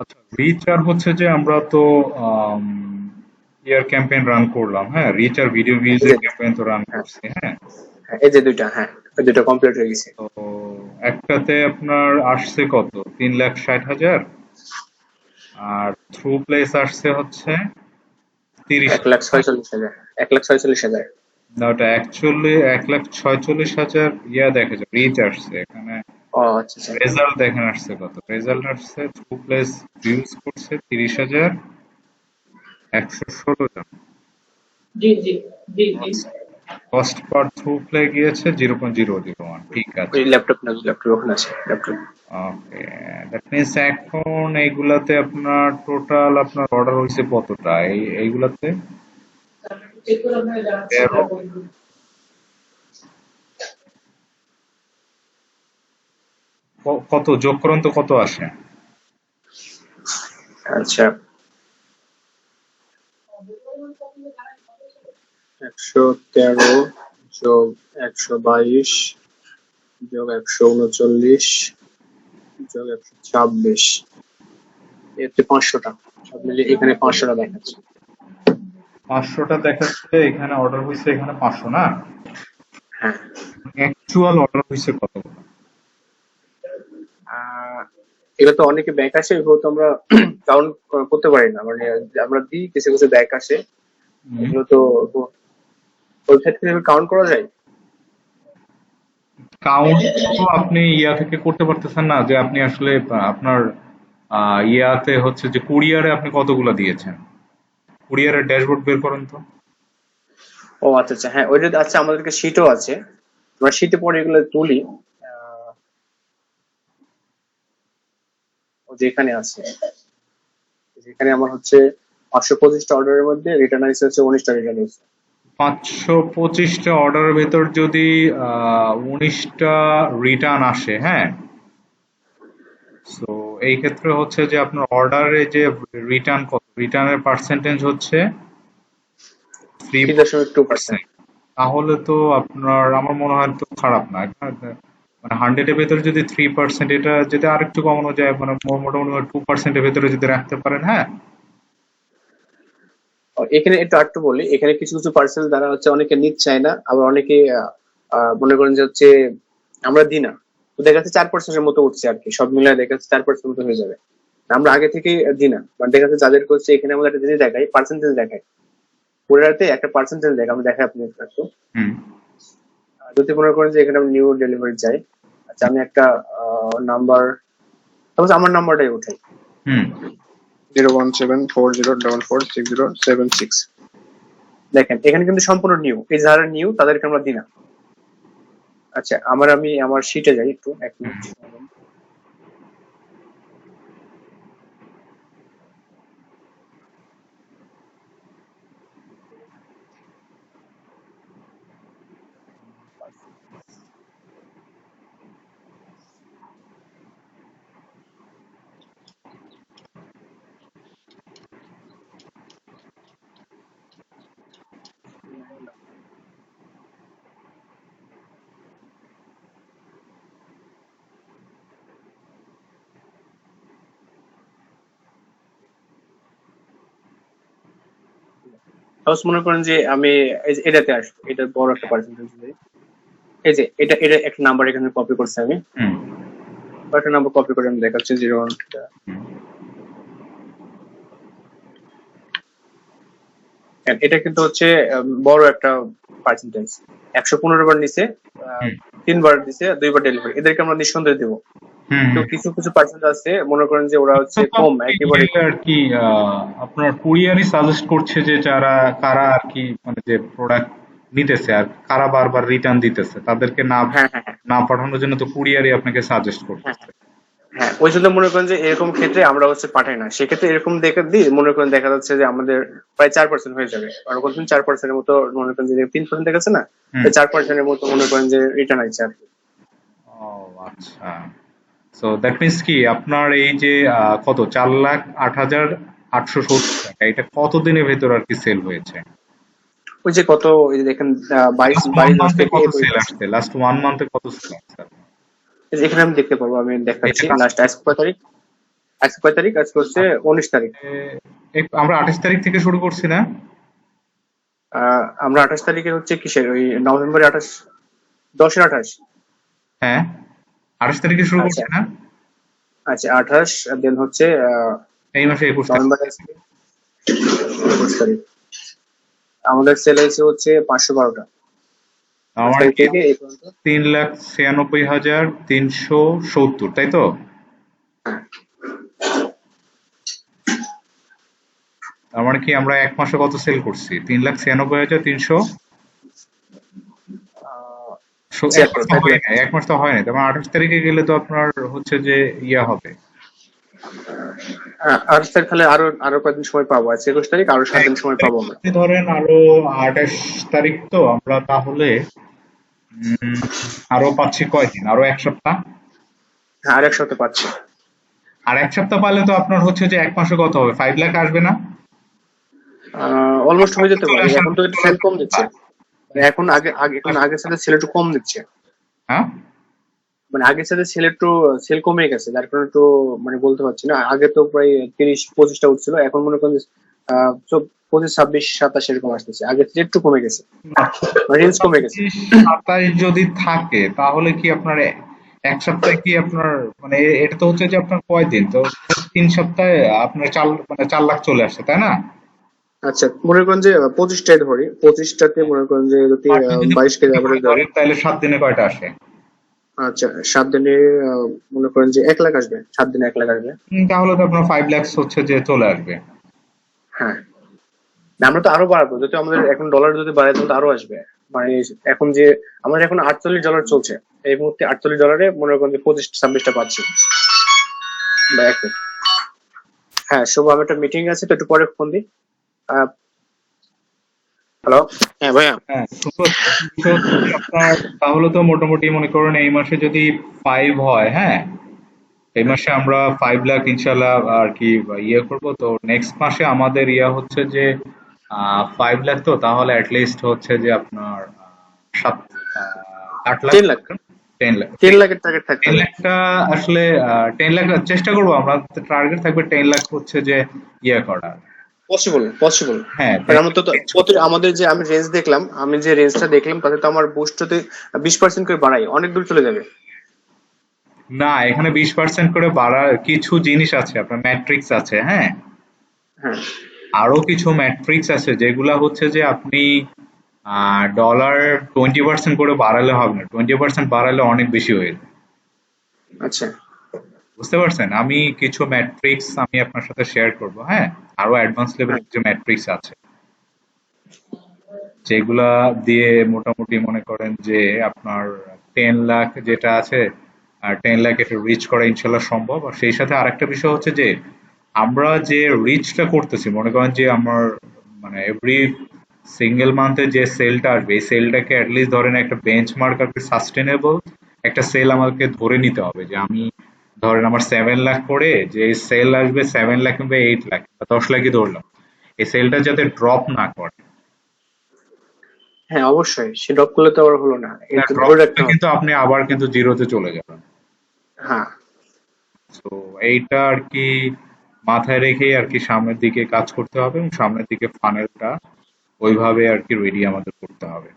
আচ্ছা, রিচ আর হচ্ছে যে আমরা তো ইয়ার ক্যাম্পেইন রান করলাম, হ্যাঁ, রিচ আর ভিডিও ভিউজ এই এর যে ক্যাম্পেইন তো রান হ্যাঁ, করছি, হ্যাঁ। হ্যাঁ, এই যে দুইটা, হ্যাঁ, ওই দুটো কমপ্লিট হয়ে গেছে। তো একটাতে আপনার আসছে কত, 3,60,000, আর থ্রু প্লেস আসছে হচ্ছে 30। 1,46,000, 1,46,000। না, ওটা অ্যাকচুয়ালি 1,46,000 ইয়া দেখা যায় রিচ আসছে এখানে। ও আচ্ছা আচ্ছা। রেজাল্ট দেখেন আসছে কত, রেজাল্ট আসছে থ্রু প্লেস ভিউজ করছে 30,116 জন। জি জি জি জি। কস্ট পার থ্রু প্লে গিয়েছে 0.001, ঠিক ওই আছে। ল্যাপটপ না, ল্যাপটপ ওখানে আছে ল্যাপটপ। ওকে, দ্যাট মিনস এখন এইগুলাতে আপনার টোটাল আপনার অর্ডার হয়েছে কতটা এইগুলাতে? চেক করে আপনারা জানাচ্ছি 13। কত যোগ করুন তো, কত আসে? আচ্ছা, 113 যোগ 122 যোগ 139 যোগ 126, এতে 500টা, সব মিলিয়ে এখানে 500টা দেখাচ্ছে। 500টা দেখাচ্ছে এখানে, অর্ডার হয়েছে এখানে 500 না? হ্যাঁ। অ্যাকচুয়াল অর্ডার হয়েছে কতগুলো? এগুলো তো অনেকে ব্যাক আসে, এগুলো তো আমরা কাউন্ট করতে পারি না, মানে আমরা দিই কিছু কিছু ব্যাক আসে, এগুলো তো ওয়েবসাইট থেকে কাউন্ট করা যায়। কাউন্ট তো আপনি ইয়া থেকে করতে পারতেছেন না, যে আপনি আসলে আপনার ইয়াতে হচ্ছে যে কুরিয়ারে আপনি কতগুলো দিয়েছেন, কুরিয়ারের ড্যাশবোর্ড বের করেন তো। ও আচ্ছা আচ্ছা, হ্যাঁ ওইটা আচ্ছা, আমাদেরকে শিটও আছে, আমরা শিটে পরে এগুলো তুলি। আহ, ও যেখানে আছে, যেখানে আমার হচ্ছে 525টা অর্ডারের মধ্যে রিটার্ন আসছে হচ্ছে 19টা রিটার্ন আসছে। 525টা অর্ডারের ভেতর যদি 19টা রিটার্ন আসে, হ্যাঁ, সো এই ক্ষেত্রে হচ্ছে যে আপনার অর্ডারে যে রিটার্ন, কত রিটার্নের পার্সেন্টেজ হচ্ছে 3.2%। 3%। তাহলে তো আপনার, আমার মনে হয় তো খারাপ না এটা। মানে 100-এর ভেতরে যদি 3%, এটা যদি আরেকটু কমানো যায়, মানে মোটামুটি 2%-এর ভেতরে যদি রাখতে পারেন, হ্যাঁ। এখানে একটু আরেকটু বলি, এখানে কিছু কিছু পার্সেল দ্বারা হচ্ছে অনেকে নিতে চায় না, আবার অনেকে মনে করেন যে হচ্ছে আমরা দিই না, তো দেখা যাচ্ছে 4%-এর মতো উঠছে আর কি, সব মিলিয়ে দেখা যাচ্ছে 4% মতো হয়ে যাবে। আমরা আগে থেকে দিই না, মানে দেখা যাচ্ছে যাদের হচ্ছে এখানে আমাদের একটা জিনিস দেখাই, পার্সেন্টেজ দেখায়, পুরোটাতে একটা পার্সেন্টেজ দেখায়, আমি দেখাই আপনি একটু। হুম। যদি মনে করেন যে এখানে আমি নিউ ডেলিভারি চাই, আচ্ছা আমি একটা নাম্বার, সাপোজ আমার নাম্বারটাই উঠাই, হুম। 01740446076। দেখেন এখানে কিন্তু সম্পূর্ণ নিউ, এই যারা নিউ তাদেরকে আমরা দিই না। আচ্ছা, আমি আমার শিটে যাই একটু, এক মিনিট। সাপোজ মনে করেন যে আমি এটাতে আসবো, এটা বড় একটা পার্সেন্টেজ দেই। এই যে এটা এটা একটা নাম্বার এখানে কপি করছি আমি, হুম। একটা নাম্বার কপি করে আমি দেখাচ্ছি, 01। হুম। এটা কিন্তু হচ্ছে বড় একটা পার্সেন্টেজ, 115 বার নিচে, আহ, হুম। 3 বার দিছে, 2 বার ডেলিভারি, এদেরকে আমরা নিঃসন্দেহে দিব। হুম। তো হুম। কিছু কিছু পার্সেন্ট আছে মনে করেন যে ওরা হচ্ছে এটা তো কম, আপনি একেবারে ইয়ে আর কি, আপনার কুরিয়ারই সাজেস্ট করছে যে যারা, কারা আর কি, মানে যে প্রোডাক্ট নিতেছে আর কারা বারবার রিটার্ন দিতেছে, তাদেরকে না হ্যাঁ হ্যাঁ হ্যাঁ না পাঠানোর জন্য তো কুরিয়ারই আপনাকে সাজেস্ট হ্যাঁ করতেছে। হ্যাঁ, ওই জন্য মনে করেন যে এরকম ক্ষেত্রে আমরা হচ্ছে পাঠাই না, সেক্ষেত্রে এরকম দেখে দিই, মনে করেন দেখা যাচ্ছে যে আমাদের প্রায় 4% হয়ে যাবে, আর ওখানে 4%-এর মতো, মনে করেন যে 3% দেখেছে না, হুম। 4%-এর মতো মনে করেন যে রিটার্ন আছে আর কি। ও আচ্ছা। সো দ্যাট মিন্স কি আপনার এই যে কত, 4,08,870 টাকা, এটা কতদিনের ভেতর আর কি সেল হয়েছে? ওই যে কত, ওই যে দেখেন, বাইশ লাস্ট ওয়ান বাইশ দশ মান্থে থেকে কত একুশ সেল দশ আসছে, লাস্ট ওয়ান মান্থে কত সেল আসছে? এই যে এখানে আমি দেখতে পারবো, আমি এটা দেখাচ্ছি কাজ, লাস্ট আজকে কয় তারিখ। আজকে কয় তারিখ? আজকে হচ্ছে 19 তারিখ। আমরা 28 তারিখ থেকে শুরু করছি না? আমরা 28 তারিখে হচ্ছে কিসের ওই নভেম্বরের 28, 10-এর 28। হ্যাঁ, 28 তারিখে শুরু আচ্ছা করছি না? আচ্ছা, 28 দেন হচ্ছে এই মাসে 21 তারিখ। নভেম্বর আজকে 21 তারিখ। আমাদের সেল হয়েছে হচ্ছে 512টা। 5 আমার তারিখ কি থেকে এই পর্যন্ত। 3,96,370, তাই তো? আমার কি আমরা এক মাসে কত সেল করছি? 3,96,300। আহ, এক ছিয়াত্তর মাস তো তাই তো? হয় নাই, এক মাস তো হয় নাই। তার মানে 28 তারিখে গেলে তো আপনার হচ্ছে যে ইয়া হবে। 28 তারিখ তাহলে আরো আরো কয়েকদিন সময় পাবো। আজকে 21 তারিখ, আরো 7 দিন সময় পাবো আমরা। আপনি ধরেন আরো 28 তারিখ, তো আমরা তাহলে উম, আরো পাচ্ছি কয়দিন? আরো এক সপ্তাহ। হ্যাঁ, আর এক সপ্তাহ পাচ্ছি। আর এক সপ্তাহ পালে তো আপনার হচ্ছে যে এক মাসে কত হবে? 5 লাখ আসবে না? অলমোস্ট হয়ে যেতে চলে পারে। আসার এখন তো একটু চলে সেল আসার কম কথা। দিচ্ছে। মানে এখন এখন আগের সাথে সেল একটু কম দিচ্ছে। হ্যাঁ, মানে আগের সাথে সেল একটু সেল কমে গেছে, যার কারণে একটু মানে বলতে পারছি না। আগে তো প্রায় 30-25টা উঠছিল, এখন মনে করেন 25-26-27 এরকম আসতেছে। আগের থেকে একটু কমে গেছে, না, রেঞ্জ কমে গেছে। 25-27 যদি থাকে তাহলে কি আপনার এক সপ্তাহে কি আপনার মানে এটা তো হচ্ছে যে আপনার কয়দিন তো 3 সপ্তাহে আপনার 4 লাখ চলে আসছে, তাই না? আচ্ছা, মনে করেন যে 25টাই ধরি, 25টাতে মনে করেন যে যদি আপনি যদি 22 কেজি 25 করে অ্যাভারেজ ধরি। ধরেন তাহলে 7 দিনে কয়টা আসে? আচ্ছা, 7 দিনে মনে করেন যে 1 লাখ আসবে। 7 দিনে 1 লাখ আসবে। তাহলে তো আপনার 5 লাখ হচ্ছে যে চলে আসবে। হ্যাঁ, না, আমরা তো আরো বাড়াবো যদি আমাদের এখন ডলার যদি বাড়ে, তাহলে তো আরো আসবে। মানে এখন যে আমাদের এখন $48 চলছে, এই মুহূর্তে $48 মনে করেন যে 25-26টা পাচ্ছি। বা এক মিনিট। হ্যাঁ শুভ, আমার একটা মিটিং আছে, তো একটু পরে ফোন দিই। হ্যালো। হ্যাঁ ভাইয়া। হ্যাঁ, সুন্দর। বিষয় হচ্ছে যে আপনার তাহলে তো মোটামুটি মনে করেন এই মাসে যদি 5 হয়, হ্যাঁ, এই মাসে আমরা 5 লাখ ইনশাল্লাহ আর কি ইয়ে করব। তো নেক্সট মাসে আমাদের ইয়া হচ্ছে যে 5 লাখ, তো তাহলে অ্যাটলিস্ট হচ্ছে যে আপনার 8 লাখ। 10 লাখ। 10 লাখ। 10 লাখের টার্গেট থাকতে টেন হবে। লাখটা আসলে 10 লাখ চেষ্টা করবো আমরা। টার্গেট থাকবে 10 লাখ হচ্ছে যে ইয়ে করা। Possible, possible. হ্যাঁ, কারণ আমরা তো আমাদের যে আমি রেঞ্জ দেখলাম, আমি যে রেঞ্জটা দেখলাম তাতে তো আমার বুস্ট যদি 20% করে বাড়াই, অনেক দূর চলে যাবে। না, এখানে 20% করে বাড়ার কিছু জিনিস আছে, আপনার ম্যাট্রিক্স আছে, হ্যাঁ, হ্যাঁ। আরো কিছু ম্যাট্রিক্স আছে যেগুলা হচ্ছে যে আপনি ডলার 20% করে বাড়ালে হবে না, 20% বাড়ালে অনেক বেশি হয়ে যায়। আচ্ছা। বুঝতে পারছেন? আমি কিছু ম্যাট্রিক্স আমি আপনার সাথে শেয়ার করব, হ্যাঁ, আরো অ্যাডভান্স লেভেলের হ্যাঁ। কিছু ম্যাট্রিক্স আছে যেগুলা দিয়ে মোটামুটি মনে করেন যে আপনার 10 লাখ যেটা আছে, 10 লাখ এটা রিচ করা ইনশাল্লাহ সম্ভব। আর সেই সাথে আরেকটা বিষয় হচ্ছে যে আমরা যে রিচটা করতেছি, মনে করেন যে আমার মানে এভরি সিঙ্গেল মান্থে যে সেলটা আসবে, এই সেলটাকে অ্যাটলিস্ট ধরেন একটা বেঞ্চমার্ক আর কি সাস্টেনেবল একটা সেল আমাকে ধরে নিতে হবে। যে আমি ধরেন আমার 7 লাখ করে যে সেল আসবে, 7 লাখ কিংবা 8 লাখ বা 10 লাখই ধরলাম, এই সেলটা যাতে ড্রপ না করে। হ্যাঁ, অবশ্যই সে ড্রপ করলে তো আবার হলো না, না, এটা ড্রপ ধরে রাখতে করলে হবে। কিন্তু আপনি আবার কিন্তু জিরোতে চলে যাবেন। হ্যাঁ। তো এইটা আর কি মাথায় রেখেই আর কি সামনের দিকে কাজ করতে হবে এবং সামনের দিকে ফানেলটা ওইভাবে আর কি রেডি আমাদের করতে হবে।